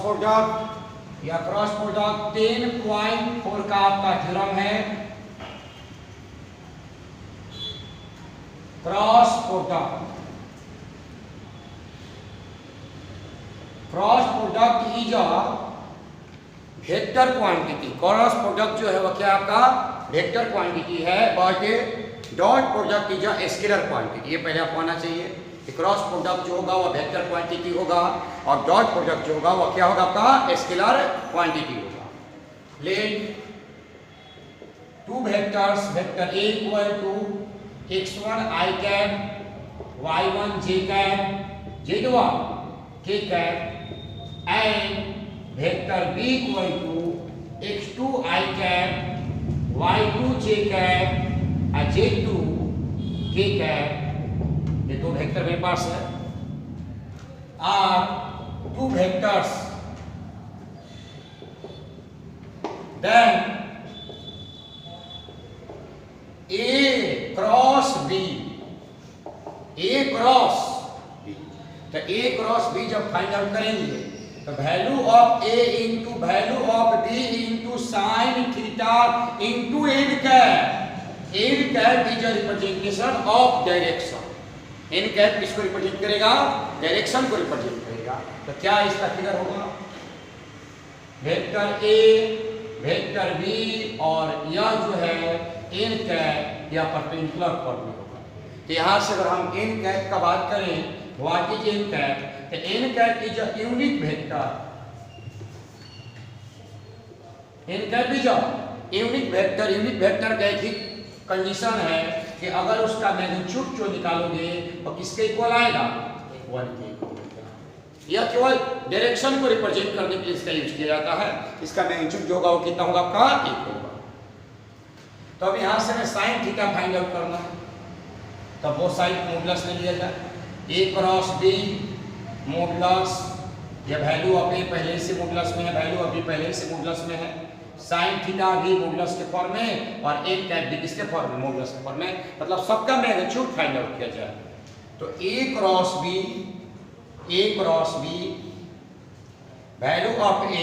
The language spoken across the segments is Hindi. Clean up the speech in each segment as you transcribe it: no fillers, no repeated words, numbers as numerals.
प्रोडक्ट या क्रॉस प्रोडक्ट 10.4 का आपका थ्योरम है। Cross product is a vector quantity. Cross product जो है वह क्या आपका वेक्टर क्वांटिटी है, but dot product is a scalar quantity. ये पहले आपको आना चाहिए कि क्रॉस प्रोडक्ट जो होगा वह वेक्टर क्वांटिटी होगा और डॉट प्रोडक्ट जो होगा वह क्या होगा आपका स्केलर क्वांटिटी होगा। Let two vectors, vector A equal to x1 i cap y1 j cap z1 k cap and vector b equal to x2 i cap y2 j cap और z2 k कैप। ये दो वेक्टर मेरे पास है। Are two vectors then A cross B, A cross B। तो A क्रॉस B जब फाइंड आउट करेंगे तो value of A into value of B into sine theta into N cap. N cap is a representation of direction. N cap किसको रिप्रेजेंट करेगा? डायरेक्शन को रिप्रेजेंट करेगा। तो क्या इसका फिगर होगा? वेक्टर A, वेक्टर B और यह जो है एन कैप या परपेंडिकुलर फॉर्म होगा। तो यहाँ से अगर हम एन कैप का बात करें, व्हाट इज एन कैप? तो N cap is a unit vector. N cap is a unit vector. Unit vector का एक ही कंडीशन है कि अगर उसका मैग्नीट्यूड जो निकालोगे तो किसके इक्वल आएगा? 1 के इक्वल। यह केवल डायरेक्शन को रिप्रेजेंट करने के लिए इसका यूज किया जाता है। इसका मैग्नीट्यूड जो होगा वो कितना होगा आपका? 1 होगा। तो अब यहाँ से मैं साइन थीटा फाइंड आउट करना है, तो वो साइन मॉडुलस ले लिया जाए। ए क्रॉस बी मॉडुलस, या वैल्यू ऑफ ए पहले से मॉडुलस में है, वैल्यू ऑफ बी पहले से मॉडुलस में है। साइन थीटा भी मॉडुलस के फॉर्म में और एन कैप भी किसके फॉर्म में? मॉडुलस के फॉर्म में। मतलब सबका मैग्नीट्यूड फाइंड आउट किया जाए। तो A cross B value of A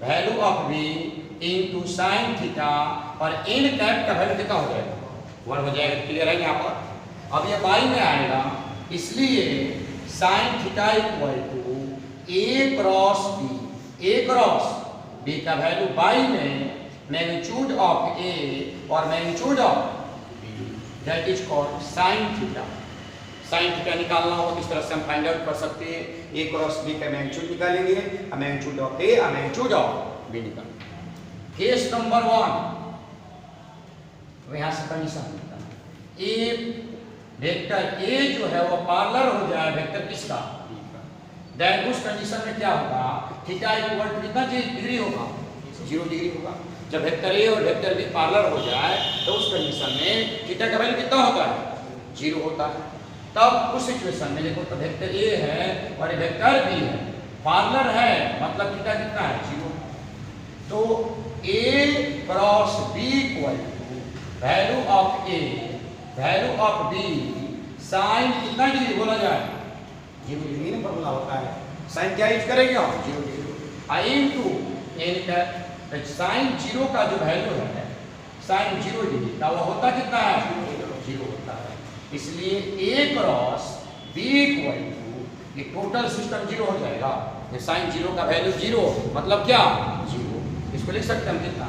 value of B into sine theta और एन कैप का वैल्यू कितना हो जाएगा? 1 हो जाएगा। क्लियर है यहाँ पर? अब ये बाई में आएगा, इसलिए sine theta equal to A cross B का वैल्यू बाई में मैग्नीट्यूड ऑफ ए और magnitude of B, that is called sine theta. Sine theta निकालना हो किस तरह से हम फाइंड आउट कर सकते हैं? ए क्रॉस बी का मैग्नीट्यूड निकालेंगे, मैग्नीट्यूड ऑफ ए और मैग्नीट्यूड ऑफ बी निकालेंगे। केस नंबर 1, यहां से कंडीशन मिलता है ए वेक्टर ए जो है वो पैरेलल हो जाए वेक्टर किसका? बी का। देन उस कंडीशन में क्या होगा? थीटा इक्वल टू कितना डिग्री होगा? 0 डिग्री होगा। जब वेक्टर ए और वेक्टर बी पैरेलल हो जाए तो उस कंडीशन में थीटा का वैल्यू कितना होता है? 0 होता है। तब उस सिचुएशन में देखो तो वेक्टर ए है और वेक्टर बी है, पैरेलल है, मतलब थीटा कितना है? 0। तो A cross B equal to value of A value of B sine कितना डिग्री बोला जाए? 0 डिग्री में फॉर्मूला होता है। साइन क्या यूज करेंगे हम? 0 डिग्री। आई इंटू एन का साइन 0 का जो वैल्यू है साइन 0 डिग्री का वो होता कितना है? 0 होता है। इसलिए A cross B equal to ये टोटल सिस्टम 0 हो जाएगा। ये साइन 0 का वैल्यू 0 मतलब क्या? 0। इसको लिख सकते हैं हम कितना?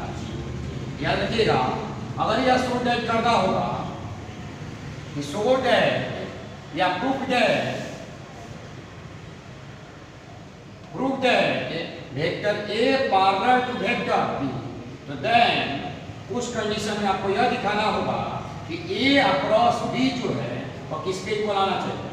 याद रखिएगा, अगर यह शो डेट करना होगा कि शो डेट या proof that vector A parallel to vector B, तो देन उस कंडीशन में आपको यह दिखाना होगा कि ए अक्रॉस बी जो है वो किसके इक्वल आना चाहिए?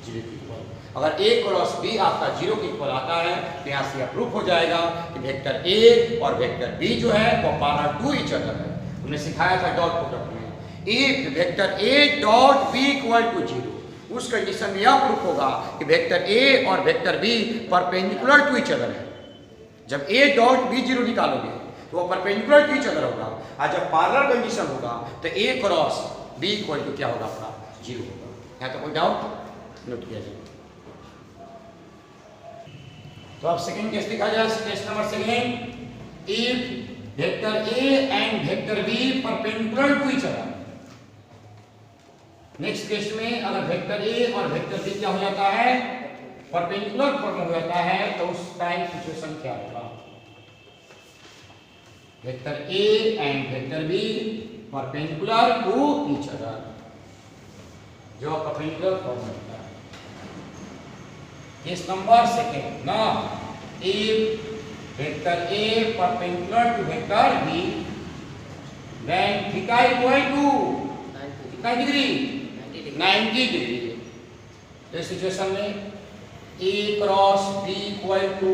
0 के इक्वल। अगर ए क्रॉस बी आपका 0 के इक्वल आता है तो यहाँ से यह प्रूफ हो जाएगा कि वेक्टर ए और वेक्टर बी जो है वो पैरेलल टू ईच अदर है। हमने सिखाया था डॉट प्रोडक्ट में, A vector A dot B equal to 0। उस कंडीशन में यह प्रूफ होगा कि वेक्टर ए और vector B perpendicular to each other है। जब ए डॉट बी 0 निकालोगे तो वो परपेंडिकुलर टू ईच अदर होगा, और जब पैरेलल कंडीशन होगा तो A cross B equal to क्या होगा? आपका 0 होगा। यहाँ तो कोई डाउट? नोट किया जाए। तो अब सेकंड केस लिखा जाए, case number second, if vector A and vector B perpendicular to each other. Next case में अगर वेक्टर ए और वेक्टर बी क्या हो जाता है, परपेंडिकुलर फॉर्म हो जाता है, तो उस टाइम सिचुएशन क्या होगा, vector A and vector B perpendicular to each other, जो परपेंडिकुलर फॉर्म होता है। केस नंबर सेकंड ना, if vector A perpendicular to vector B then theta equal to कितना डिग्री, 90 डिग्री। इस सिचुएशन में A cross B equal to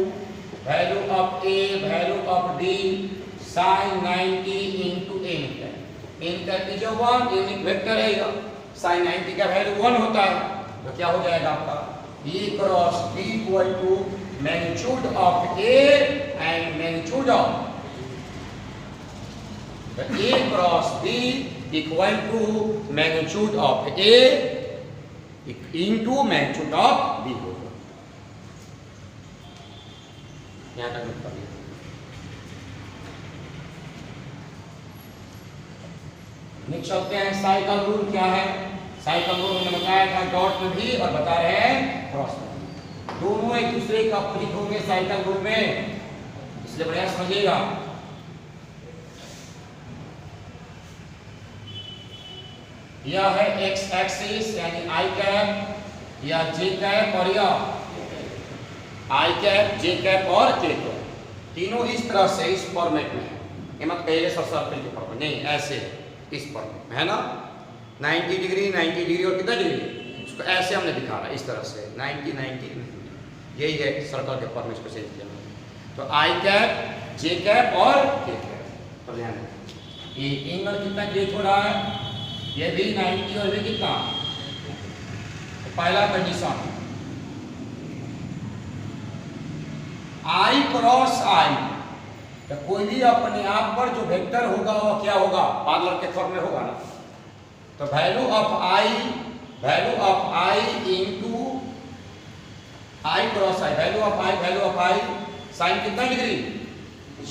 value of A value of D sine 90 into N cap. N cap की जो 1 यूनिट वेक्टर है, साइन 90 का वैल्यू 1 होता है, तो क्या हो जाएगा आपका A cross B equal to magnitude of A and magnitude of A cross B equal to magnitude of A into magnitude of B होगा। यहां तक लिख पाइए। नेक्स्ट चलते हैं, साइकिल रूल क्या है। साइकिल रूल मैंने बताया था डॉट में भी और बता रहे हैं क्रॉस में भी, दोनों एक दूसरे का अपोजिट होंगे साइकिल रूल में, इसलिए बढ़िया समझिएगा। यह है एक्स एक्सिस यानी आई कैप या जे कैप और यह आई कैप जे कैप और के कैप, तीनों इस तरह से इस फॉर्मेट में है। ये मत कहिए सर सर्कल के फॉर्मेट नहीं, ऐसे इस फॉर्मेट में है ना, 90 डिग्री 90 डिग्री और कितना डिग्री, उसको ऐसे हमने दिखा रहा है इस तरह से 90 90, यही है सर्कल के फॉर्मेट को चेंज किया। तो आई कैप जे कैप और के कैप, ये एंगल कितना क्रिएट हो रहा है, ये भी 90 और भी कितना, तो पहला कंडीशन आई क्रॉस आई, तो कोई भी अपने आप पर जो वेक्टर होगा वो क्या होगा, पार्लर के फॉर्म में होगा ना, तो value of I into I cross I, value of I sine कितना degree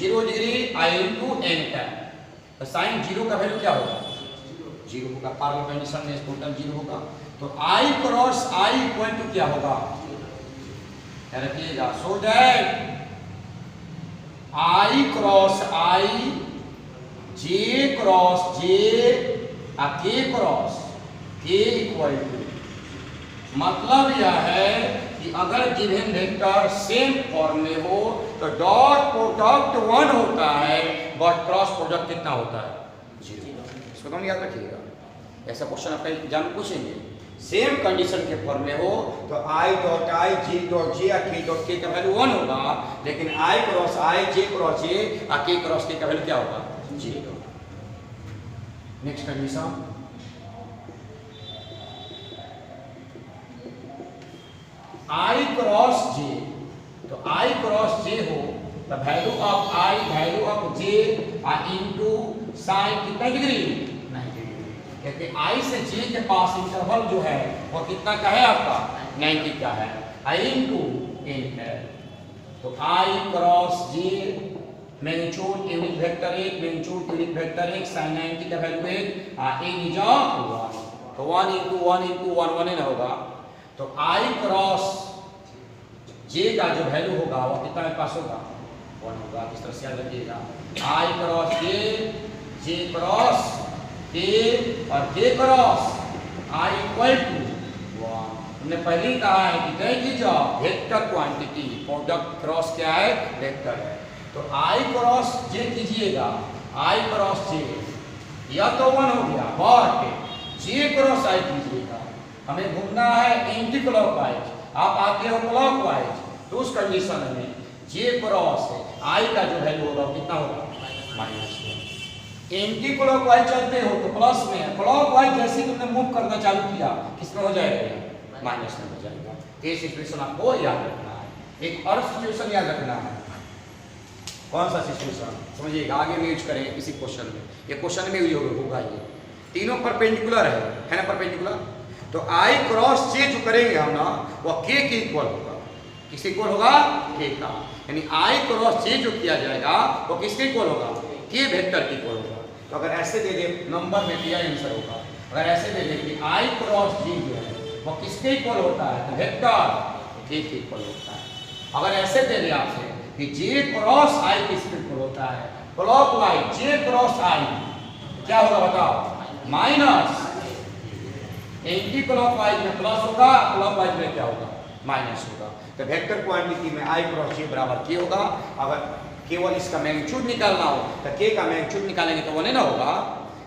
0 degree, I into N cap, तो साइन 0 का वैल्यू क्या होगा 0 होगा, पार्लर कंडीशन में टोटल 0 होगा। तो I cross I equal to क्या होगा, रखिएगा, so that I cross I J cross J K cross के इक्वल टू, मतलब यह है कि अगर गिवन वेक्टर सेम फॉर्म में हो तो डॉट प्रोडक्ट 1 होता है बट क्रॉस प्रोडक्ट कितना होता है 0। इसको तो याद रखिएगा, ऐसा क्वेश्चन आपका एग्जाम में पूछेंगे, सेम कंडीशन के फॉर्म में हो तो I dot I J dot J या के डॉट के का वैल्यू 1 होगा, लेकिन आई क्रॉस आई जे क्रॉस जे और के क्रॉस के का वैल्यू क्या होगा 0। नेक्स्ट कंडीशन, आई क्रॉस जे, तो आई क्रॉस जे हो तो value of I value of J into sine कितना डिग्री 90 डिग्री, क्योंकि आई से जे के पास इंटरवल जो है वो कितना का है आपका 90 का है, आई इनटू एन है। तो I cross J magnitude unit vector 1 magnitude unit vector 1 sin 90 का वैल्यू 1 एन इज 1, तो 1 इनटू 1 इनटू 1 1 ना होगा, तो आई क्रॉस जे का जो वैल्यू होगा वो कितना मेरे पास होगा 1 होगा। इस तरह से याद रखिएगा, आई क्रॉस जे क्रॉस के और के क्रॉस आई इक्वल टू 1। हमने पहले ही कहा है कि that is a vector quantity, product cross क्या है वेक्टर है, तो आई क्रॉस जे कीजिएगा, आई क्रॉस जे या तो 1 हो गया, बट जे क्रॉस आई कीजिएगा, हमें घूमना है एंटी क्लॉकवाइज, आप आते हो क्लॉकवाइज, तो उस कंडीशन में जे क्रॉस आई का जो वैल्यू होगा कितना होगा -1। एंटी क्लॉकवाइज चलते हो तो प्लस में है, क्लॉकवाइज जैसे तुमने मूव करना चालू किया किसमें हो जाएगा माइनस में हो जाएगा। ये सिचुएशन आपको याद रखना है। एक और सिचुएशन याद रखना है, कौन सा सिचुएशन समझिएगा, आगे में यूज करेंगे किसी क्वेश्चन में, ये क्वेश्चन में यूज होगा, ये तीनों परपेंडिकुलर है ना परपेंडिकुलर, तो आई क्रॉस जे जो करेंगे हम ना वो के इक्वल होगा, किसके इक्वल होगा? के का। यानी आई क्रॉस जे जो किया जाएगा वो किसके इक्वल होगा? के वेक्टर के इक्वल होगा। तो अगर ऐसे दे दे नंबर में दिया आंसर होगा। अगर ऐसे दे दे कि आई क्रॉस जे जो है वो किसके इक्वल होता है? तो वेक्टर के इक्वल होता है। अगर ऐसे दे दे आपसे कि जे क्रॉस आई किसके इक्वल होता है? क्लॉकवाइज जे क्रॉस आई क्या होगा बताओ? माइनस। एंटी क्लॉकवाइज में प्लस होगा, क्लॉकवाइज में क्या होगा? माइनस होगा। तो वेक्टर क्वांटिटी में आई क्रॉस जे बराबर के होगा। अगर केवल इसका मैग्नीट्यूड निकालना हो तो के का मैग्नीट्यूड निकालेंगे तो 1 ना होगा,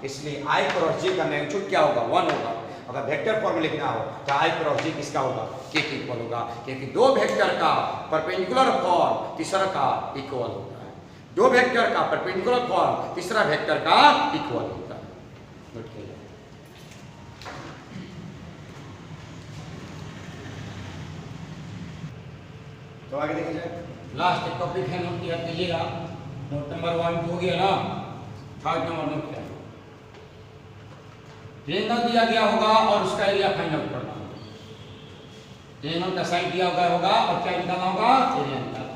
इसलिए आई क्रॉस जे का मैग्नीट्यूड क्या होगा? 1 होगा। अगर वेक्टर फॉर्म लिखना हो तो आई क्रॉस जे किसका होगा? के इक्वल होगा, क्योंकि दो वेक्टर का परपेंडिकुलर फॉर्म तीसरा का इक्वल होता है। दो वेक्टर का परपेंडिकुलर फॉर्म तीसरा वेक्टर का इक्वल होता है। नोट कीजिए। तो आगे देखा जाए, लास्ट टॉपिक है, नोट किया कीजिएगा। नोट नंबर 1 हो गया ना, थर्ड नंबर नोट किया। ट्रायंगल दिया गया होगा और उसका एरिया फाइंड आउट करना होगा। ट्रायंगल का साइड दिया गया होगा और क्या निकालना होगा? एरिया निकालना।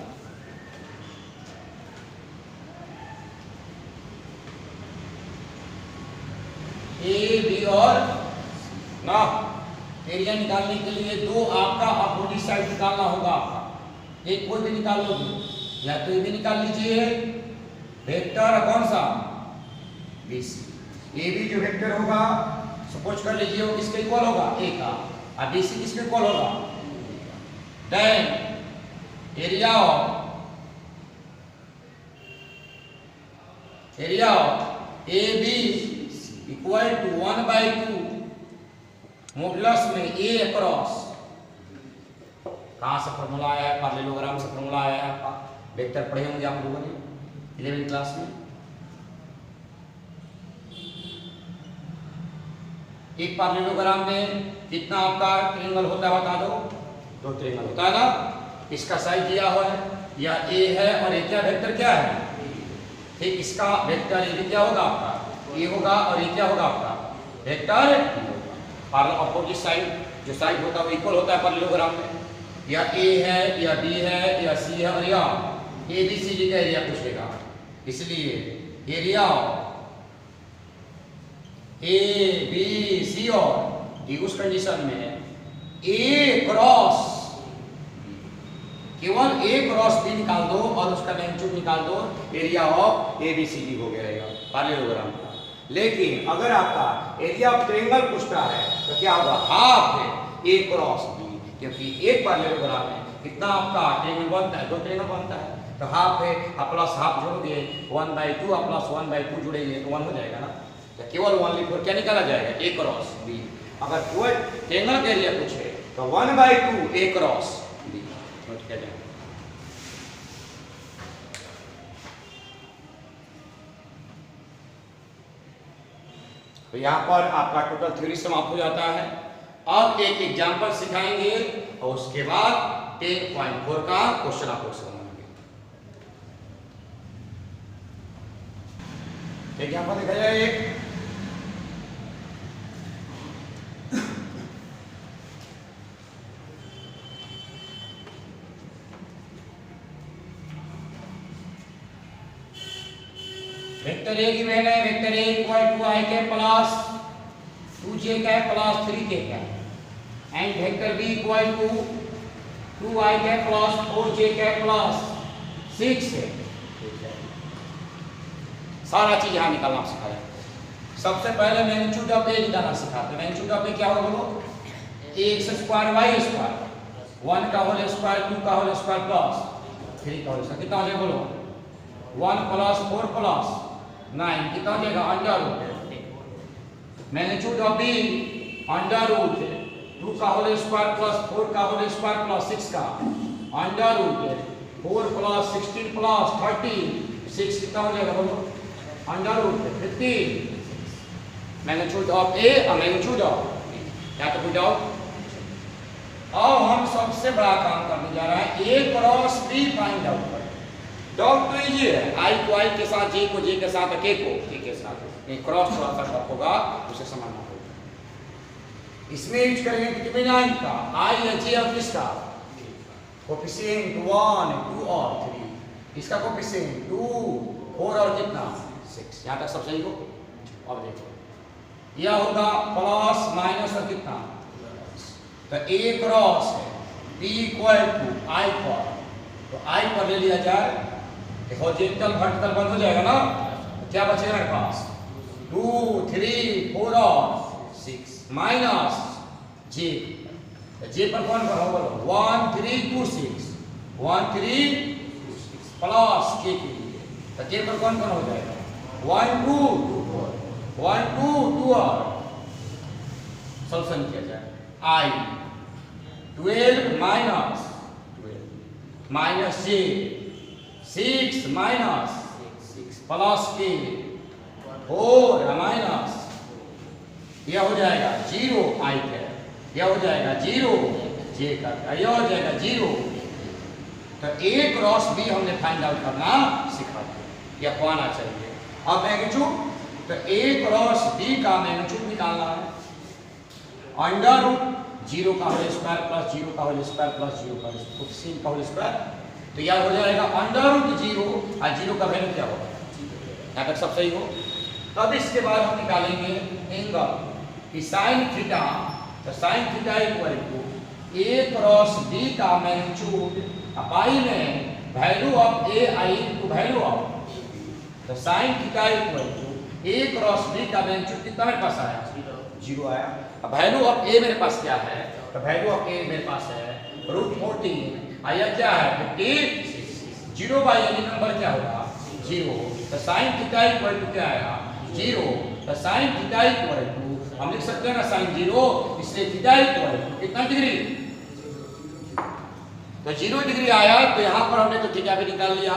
ए बी और ना एरिया निकालने के लिए दो आपका अपोजिट साइड निकालना होगा। आपका एक कोई भी निकाल लो, या तो ये भी निकाल लीजिए वेक्टर कौन सा? BC। ए बी जो वेक्टर होगा सपोज कर लीजिए वो किसके इक्वल होगा? ए का। और BC किसके इक्वल होगा? Then area of A B equal to 1/2 modulus में ए अक्रॉस। कहाँ से फॉर्मूला आया है? पैरेललोग्राम से फॉर्मूला आया है आपका। वेक्टर पढ़े होंगे आप लोगों ने 11वीं क्लास में। एक पैरेललोग्राम में कितना आपका ट्रायंगल होता है बता दो? 2 ट्रायंगल होता है ना। इसका साइड दिया हुआ है, या ए है और ये क्या वेक्टर क्या है? ठीक, इसका वेक्टर ये क्या होगा आपका? ए होगा और ये क्या होगा आपका? वेक्टर पैरेलल अपोजिट साइड जो साइड होता है वो इक्वल होता है पैरेललोग्राम में। या ए है या बी है या सी है और या ए बी सी डी का एरिया पूछेगा, इसलिए एरिया ए बी सी और डी उस कंडीशन में ए क्रॉस केवल ए क्रॉस बी निकाल दो और उसका मैग्नीट्यूड निकाल दो, area of A B C D हो जाएगा पैरेललोग्राम का। लेकिन अगर आपका एरिया ऑफ ट्रायंगल पूछता है तो क्या होगा? हाफ है ए क्रॉस बी, क्योंकि एक पैरेललोग्राम में कितना आपका ट्रायंगल बनता है? 2 ट्रायंगल बनता है। तो हाफ है आप प्लस हाफ जोड़ोगे 1/2 आप प्लस 1/2 जोड़ेंगे तो 1 हो जाएगा ना। तो केवल 1 लिख क्या निकाला जाएगा? ए क्रॉस बी। अगर कोई ट्रायंगल का एरिया पूछे तो 1/2 ए क्रॉस बी नोट किया जाएगा। तो यहाँ पर आपका टोटल थ्योरी समाप्त हो जाता है। अब एक एग्जाम्पल सिखाएंगे और उसके बाद 10.4 का क्वेश्चन आपको समझाएंगे। एग्जाम्पल देखा जाए एक। वेक्टर ए की वैल्यू है vector A equal to I के प्लस 2j का प्लस 3k का, and vector B equal to 2i के प्लस 4j के प्लस 6 है। सारा चीज यहाँ निकालना सिखाया। सबसे पहले मैग्नीट्यूड ऑफ ए निकालना सिखाते हैं। मैग्नीट्यूड ऑफ ए क्या होगा बोलो? x स्क्वायर y स्क्वायर 1 का होल स्क्वायर 2 का होल स्क्वायर प्लस 3 का होल स्क्वायर कितना हो जाएगा बोलो? 1 प्लस 4 प्लस 9 कितना हो जाएगा? Under root. Magnitude of B under root 2 का होल स्क्वायर प्लस 4 का होल स्क्वायर प्लस 6 का अंडर रूट 4 प्लस 16 प्लस 30 6 कितना हो जाएगा बोलो? Under root 15। Magnitude of A और मैग्नीट्यूड ऑफ क्या तो कोई डाउट? अब हम सबसे बड़ा काम करने जा रहे हैं, ए क्रॉस बी फाइंड आउट करें। डाउट तो ये है, आई को आई के साथ, जे को जे के साथ, के को के के साथ, ये क्रॉस थोड़ा सा टफ होगा, उसे समझना होगा। इसमें यूज करेंगे डिटरमिनेंट का, आई या जे और किसका? कोफिशिएंट 1 2 और 3, इसका कोफिशिएंट 2 4 और कितना 6। यहाँ तक सब सही हो। अब देखो यह होगा प्लस माइनस और कितना, तो A क्रॉस है B इक्वल टू I पर, तो I पर ले लिया जाए, हॉरिजॉन्टल वर्टिकल बंद हो जाएगा ना, तो क्या बचेगा मेरे पास 2 3 4 और 6 माइनस J, J पर कौन पर होगा 1 3 2 6 1 3 2 6 प्लस K के लिए, तो J पर कौन हो जाएगा 1 2 2 4 1 2 2 और सॉल्यूशन किया जाए I 12 minus 12 minus J 6 minus 6 plus K 4 minus, यह हो जाएगा 0 I का, यह हो जाएगा 0 J का, यह हो जाएगा 0। तो A क्रॉस B हमने फाइंड आउट करना सिखा दिया, यह आना चाहिए। अब मैग्नीट्यूड, तो A क्रॉस B का मैग्नीट्यूड निकालना है, अंडर रूट 0 का होल स्क्वायर प्लस 0 का होल स्क्वायर प्लस 0 का कोफिशिएंट का होल स्क्वायर, तो यह हो जाएगा अंडर रूट 0 और 0 का वैल्यू क्या होगा, यहाँ तक सब सही हो। तब इसके बाद हम निकालेंगे एंगल कि साइन थीटा, तो sine theta equal to A cross B का मैग्नीट्यूड पाई में value of A into value of, तो sine theta equal to A cross B का मैग्नीट्यूड कितना मेरे पास आया 0 आया। अब वैल्यू ऑफ A मेरे पास क्या है, तो वैल्यू ऑफ A मेरे पास है रूट 14, आया क्या है 50, 0 बाई एनी नंबर क्या होगा 0, तो साइन थीटा इक्वल टू क्या आया 0, तो साइन थीटा इक्वल टू हम लिख सकते हैं ना साइन 0, इसलिए थीटा इक्वल टू कितना डिग्री, तो 0 डिग्री आया। तो यहाँ पर हमने तो थीटा भी निकाल लिया,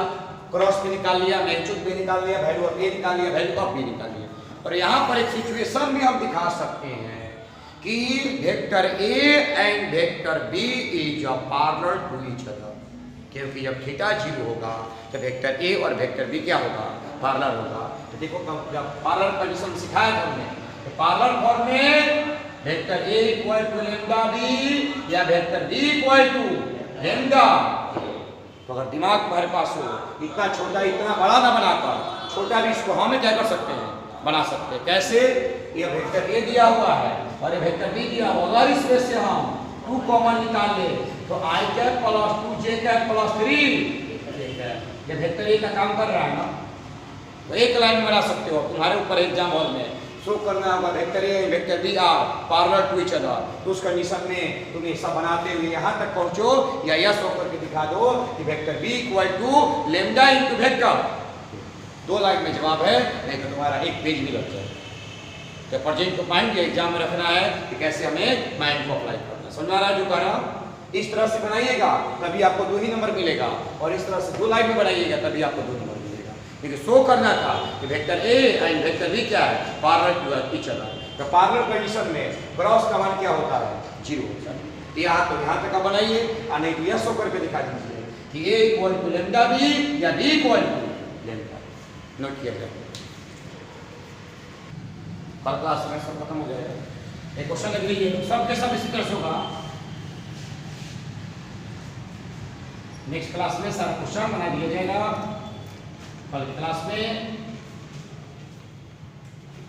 क्रॉस भी निकाल लिया, मैग्नीट्यूड भी निकाल लिया, वैल्यू ऑफ A निकाल लिया, वैल्यू ऑफ B निकाल लिया। और यहाँ पर एक सिचुएशन भी हम दिखा सकते हैं कि vector A and vector B is a parallel to each other, क्योंकि जब थीटा 0 होगा तो वेक्टर A और वेक्टर B क्या होगा पैरेलल होगा। तो देखो जब पैरेलल कंडीशन सिखाया था हमने, तो पैरेलल फॉर्म में vector A equal to lambda B या vector B equal to lambda, तो अगर दिमाग तुम्हारे पास हो इतना छोटा इतना बड़ा ना बनाकर, छोटा भी इसको हम क्या कर सकते हैं बना सकते हैं। कैसे, ये वेक्टर A दिया हुआ है और ये वेक्टर B दिया हुआ, अगर इसमें से हम 2 कॉमन निकाल ले तो I cap plus 2J cap plus 3, ये वेक्टर A का काम कर रहा है ना, तो एक लाइन में बना सकते हो। तुम्हारे ऊपर एग्जाम हॉल में शो करना होगा vector A vector B are parallel to each other, तो उस कंडीशन में तुम ऐसा बनाते हुए यहाँ तक पहुँचो या यह शो करके दिखा दो कि vector B equal to lambda into vector, 2 line में जवाब है, नहीं तो तुम्हारा एक पेज भी लग जाए। तो प्रेजेंट को माइंड एग्जाम में रखना है कि कैसे हमें माइंड को अप्लाई करना, समझ में आ रहा है जो कह रहा हूँ। इस तरह से बनाइएगा तभी आपको 2 ही नंबर मिलेगा, और इस तरह से 2 लाइन में बनाइएगा तभी आपको 2 नंबर मिलेगा। लेकिन शो करना था कि vector A and vector B क्या है पैरेलल टू ईच अदर, तो पैरेलल कंडीशन में क्रॉस का मान क्या होता है 0 होता है। तो यहाँ तक आप बनाइए, और नहीं तो यह शो करके दिखा दीजिए कि A equal to lambda B या B equal to lambda, note किया जाए। कल क्लास में सब खत्म हो जाएगा, एक क्वेश्चन लिख लीजिए, सब के सब इसी तरह से होगा। नेक्स्ट क्लास में सारा क्वेश्चन बना दिया जाएगा। कल की क्लास में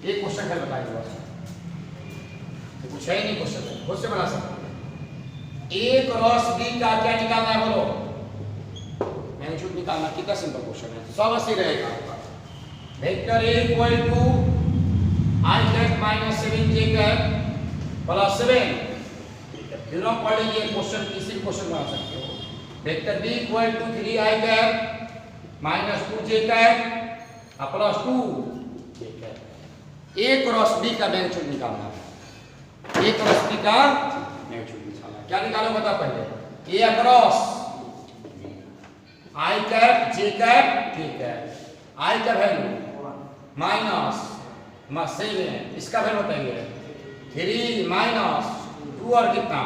एक क्वेश्चन कर बताइएगा, तो कुछ है ही नहीं क्वेश्चन, खुद से बना सकते हैं। A क्रॉस B का क्या निकालना है बोलो, मैग्नीट्यूड निकालना, कितना सिंपल क्वेश्चन है, सब ऐसे रहेगा आपका। Vector A equal to I cap minus 7J cap plus 7, तीनों पढ़ लीजिए क्वेश्चन, किसी क्वेश्चन बना सकते हो। Vector B equal to 3I cap minus 2J cap plus 2J cap. A cross B का मैग्नीट्यूड निकालना है, A क्रॉस B का मैग्नीट्यूड निकालना है, क्या निकालो बता पहले। A cross I cap J cap K cap, I का वैल्यू माइनस 7, इसका वैल्यू बताइए 3 माइनस 2 और कितना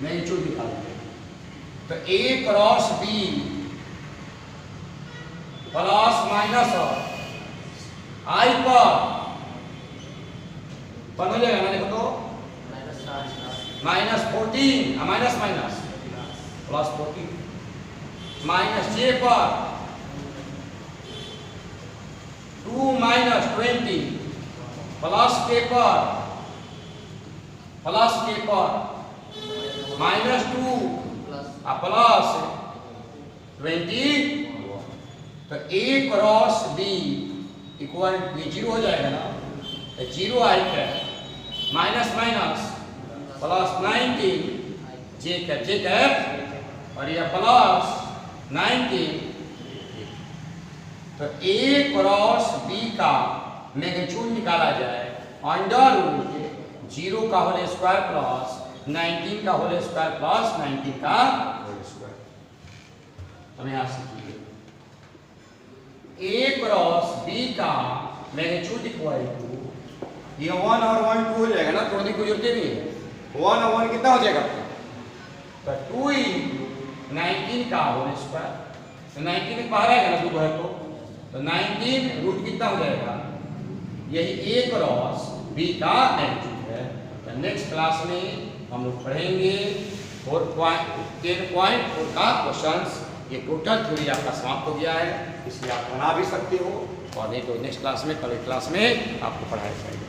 मैग्नीट्यूड निकालेंगे। तो A cross B plus minus I पर बन हो जाएगा ना, देखो तो minus 14 minus minus plus 14 minus J पर 2 माइनस 20 प्लस के पर माइनस 2 प्लस 20 तो a क्रॉस b इक्वल ये जीरो हो जाएगा ना, तो जीरो आई है माइनस माइनस प्लस 19 जे कैप और यह प्लस 19 तो a क्रॉस b का मैग्नीट्यूड निकाला जाए अंडर रूट 0 का होल स्क्वायर प्लस 19 का होल स्क्वायर प्लस 19 का होल स्क्वायर। तो यहां सीखिए a क्रॉस b का मैग्नीट्यूड इक्वल टू ये 1 और 1 2 हो जाएगा ना, तोड़ने की जरूरत नहीं है। 1 और 1 कितना हो जाएगा तो 2 × 19 का होल स्क्वायर, तो 19 में बाहर आएगा ना 2 है तो 19 रूट कितना हो जाएगा, यही a क्रॉस b का मैग्नीट्यूड है। तो नेक्स्ट क्लास में हम लोग पढ़ेंगे 10.4 का क्वेश्चंस। ये टोटल थ्योरी आपका समाप्त हो गया है, इसलिए आप बना भी सकते हो और नहीं तो नेक्स्ट क्लास में कल क्लास में आपको पढ़ाया जाएगा।